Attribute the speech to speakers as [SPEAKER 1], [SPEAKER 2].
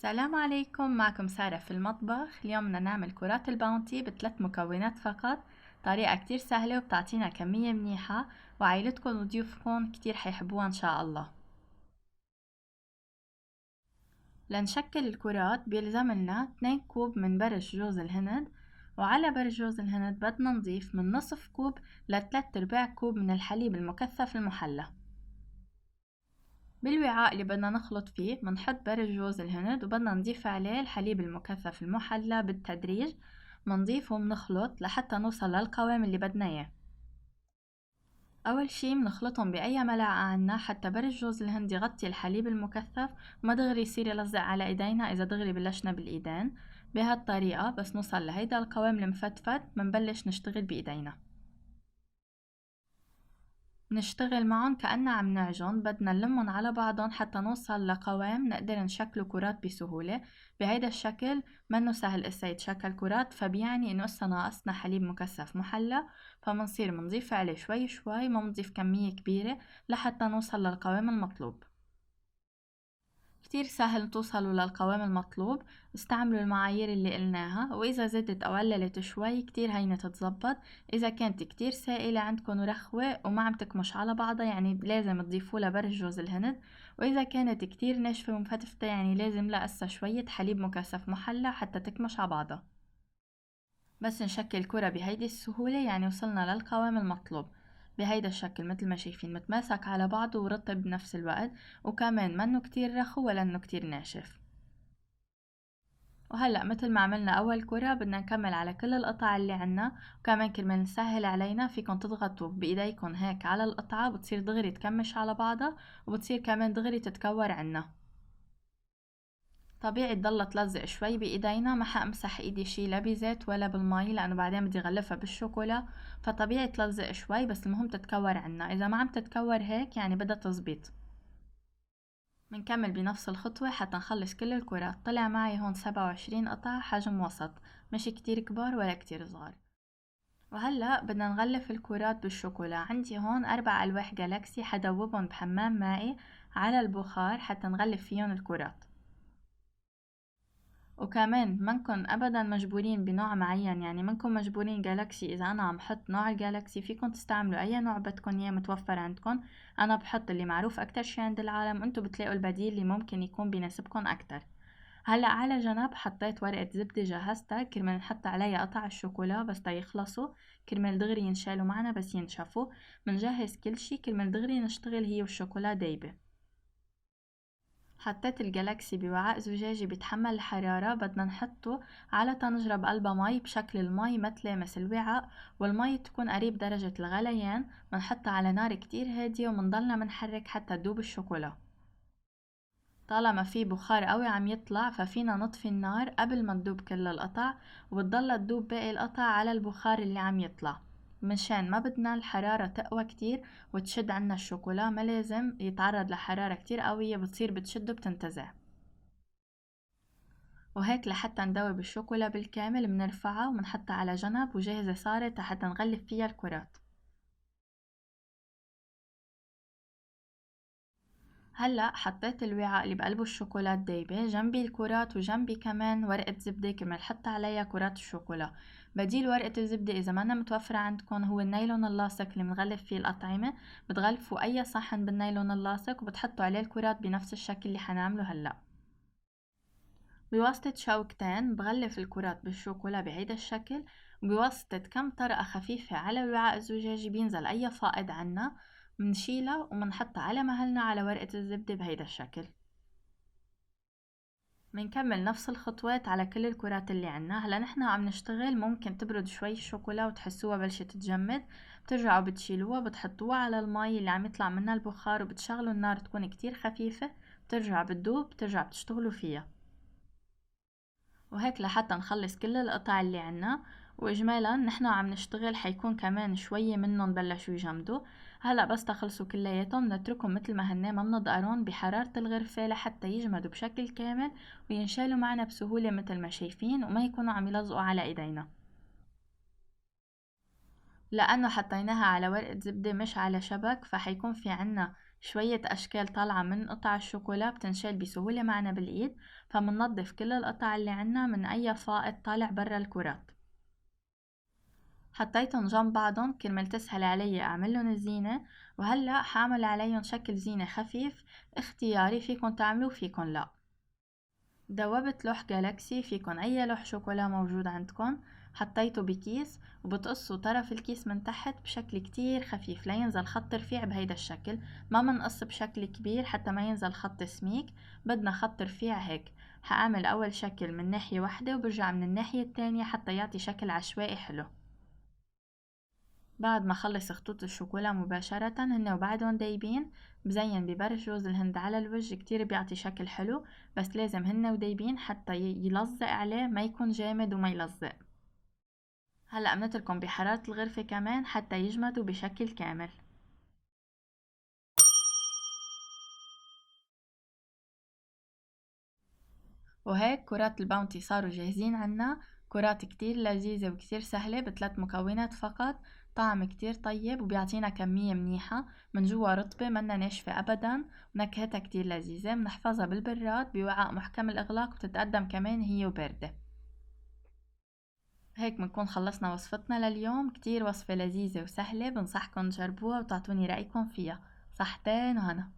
[SPEAKER 1] السلام عليكم، معكم سارة في المطبخ. اليوم بدنا نعمل كرات الباونتي ب3 مكونات فقط. طريقة كتير سهلة وبتعطينا كمية منيحة، وعائلتكم وضيوفكم كتير حيحبوها إن شاء الله. لنشكل الكرات بيلزم لنا 2 كوب من برش جوز الهند، وعلى برش جوز الهند بدنا نضيف من نصف كوب ل3/4 كوب من الحليب المكثف المحلى. بالوعاء اللي بدنا نخلط فيه بنحط برش جوز الهند وبدنا نضيف عليه الحليب المكثف المحلى بالتدريج. بنضيفه وبنخلط لحتى نوصل للقوام اللي بدنا اياه. اول شي بنخلطهم باي ملعقة عنا حتى برش جوز الهند يغطي الحليب المكثف وما دغري يصير يلزق على ايدينا اذا دغري بلشنا بالايدين. بهالطريقة بس نوصل لهيدا القوام المفتفت بنبلش نشتغل بايدينا. نشتغل معهم كأننا عم نعجن، بدنا نلمهم على بعضهم حتى نوصل لقوام نقدر نشكله كرات بسهولة. بهيدا الشكل منه سهل اسا يتشكل كرات، فبيعني انه اسا ناقصنا حليب مكثف محلى، فمنصير منضيف عليه شوي شوي، ما منضيف كمية كبيرة لحتى نوصل للقوام المطلوب. كتير سهل توصلوا للقوام المطلوب. استعملوا المعايير اللي قلناها، وإذا زدت أو قللت شوي كتير هينة تتزبط. إذا كانت كتير سائلة عندكن ورخوة وما عم تكمش على بعضها يعني لازم تضيفوا لها برش جوز الهند. وإذا كانت كتير ناشفة ومفتفتة يعني لازم لها قصة شوية حليب مكثف محلى حتى تكمش على بعضها. بس نشكل كرة بهيدي السهولة يعني وصلنا للقوام المطلوب. بهيدا الشكل مثل ما شايفين متماسك على بعضه ورطب بنفس الوقت، وكمان منه كتير رخو ولا انه كتير ناشف. وهلأ مثل ما عملنا أول كرة بدنا نكمل على كل القطع اللي عنا. وكمان كرمال نسهل علينا فيكن تضغطوا بإيديكن هيك على القطعة بتصير دغري تكمش على بعضها، وبتصير كمان دغري تتكور عنا. طبيعي تضل تلزق شوي بايدينا، ما حامسح ايدي شي لا بزيت ولا بالمي لانه بعدين بدي اغلفها بالشوكولا، فطبيعي تلزق شوي بس المهم تتكور عنا. اذا ما عم تتكور هيك يعني بدها تزبيط. منكمل بنفس الخطوة حتى نخلص كل الكرات. طلع معي هون 27 قطعة حجم وسط، مش كتير كبار ولا كتير صغار. وهلأ بدنا نغلف الكرات بالشوكولا. عندي هون 4 ألواح جالاكسي حدوبهم بحمام مائي على البخار حتى نغلف فيهم الكرات. وكمان منكن ابدا مجبورين بنوع معين، يعني منكن مجبورين جالاكسي. اذا انا عم حط نوع الجالاكسي فيكن تستعملوا اي نوع بدكن اياه متوفر عندكن. انا بحط اللي معروف اكتر شي عند العالم، انتو بتلاقوا البديل اللي ممكن يكون بيناسبكن اكتر. هلا على جنب حطيت ورقة زبدة جهزتها كرمال نحط عليها قطع الشوكولا بس تا يخلصوا، كرمال دغري ينشالوا معنا بس ينشفوا. منجهز كل شي كرمال دغري نشتغل هي والشوكولا دايبة. حطيت الجالاكسي بوعاء زجاجي بيتحمل الحرارة. بدنا نحطه على طنجرة بقلبها مي بشكل المي ما تلامس الوعاء، والمي تكون قريب درجة الغليان. بنحطها على نار كتير هادية ومنضلنا منحرك حتى تدوب الشوكولا. طالما في بخار قوي عم يطلع ففينا نطفي النار قبل ما تدوب كل القطع، وبتضل تدوب باقي القطع على البخار اللي عم يطلع. مشان ما بدنا الحرارة تقوى كتير وتشد عنا الشوكولا، ما لازم يتعرض لحرارة كتير قوية بتصير بتشد وبتنتزع. وهيك لحتى ندوب الشوكولا بالكامل بنرفعها وبنحطها على جنب وجاهزة صارت حتى نغلف فيها الكرات. هلأ حطيت الوعاء اللي بقلبه الشوكولات دايبة جنبي الكرات، وجنبي كمان ورقة زبدة كرمال حط عليها كرات الشوكولا. بديل ورقة الزبدة إذا مانا متوفرة عندكن هو النايلون اللاصق اللي بنغلف فيه الأطعمة. بتغلفوا أي صحن بالنايلون اللاصق وبتحطوا عليه الكرات بنفس الشكل اللي حنعمله هلأ. بواسطة شوكتين بغلف الكرات بالشوكولا بهيدا الشكل، وبواسطة كم طرقة خفيفة على الوعاء الزجاجي بينزل أي فائض عنا منشيلها ومنحطها على مهلنا على ورقة الزبدة بهيدا الشكل. منكمل نفس الخطوات على كل الكرات اللي عنا. هلا نحنا عم نشتغل ممكن تبرد شوي الشوكولا وتحسوها بلشت تتجمد، بترجعوا بتشيلوها بتحطوها على المي اللي عم يطلع منها البخار وبتشغلوا النار تكون كتير خفيفة، بترجع بتدوب بترجع بتشتغلوا فيها. وهيك لحتى نخلص كل القطع اللي عنا. واجمالا نحنا عم نشتغل حيكون كمان شوية منهم بلشوا يجمدوا. هلا بس تخلصوا كلياتهم نتركهم مثل ما هن ما بنضقرون بحرارة الغرفة لحتى يجمدوا بشكل كامل وينشالوا معنا بسهولة مثل ما شايفين، وما يكونوا عم يلزقوا على ايدينا. لأنه حطيناها على ورقة زبدة مش على شبك فحيكون في عنا شوية أشكال طالعة من قطع الشوكولا بتنشال بسهولة معنا بالإيد، فمننضف كل القطع اللي عنا من أي فائض طالع برا الكرات. حطيتن جنب بعضن كرمال تسهل علي أعملن الزينة، وهلأ حاعمل عليهم شكل زينة خفيف اختياري، فيكن تعملوه فيكن لأ. دوبت لوح جالاكسي، فيكن أي لوح شوكولا موجود عندكن، حطيته بكيس وبتقصوا طرف الكيس من تحت بشكل كتير خفيف لينزل خط رفيع بهيدا الشكل، ما منقص بشكل كبير حتى ما ينزل خط سميك، بدنا خط رفيع هيك. هعمل أول شكل من ناحية واحدة وبرجع من الناحية التانية حتى يعطي شكل عشوائي حلو. بعد ما خلص خطوط الشوكولا مباشرة هن وبعدهم دايبين، بزين ببرش جوز الهند على الوجه، كتير بيعطي شكل حلو، بس لازم هن ودايبين حتى يلزق عليه، ما يكون جامد وما يلزق. هلأ بنتركهم بحرارة الغرفة كمان حتى يجمدوا بشكل كامل. وهيك كرات الباونتي صاروا جاهزين عنا، كرات كتير لذيذة وكتير سهلة ب3 مكونات فقط، طعم كتير طيب وبيعطينا كمية منيحة، من جوا رطبة منا ناشفة أبدا، ونكهتها كتير لذيذة، بنحفظها بالبراد بوعاء محكم الإغلاق، وتتقدم كمان هي وباردة. هيك بنكون خلصنا وصفتنا لليوم، كتير وصفة لذيذة وسهلة، بنصحكن تجربوها وتعطوني رأيكم فيها. صحتين وهنا.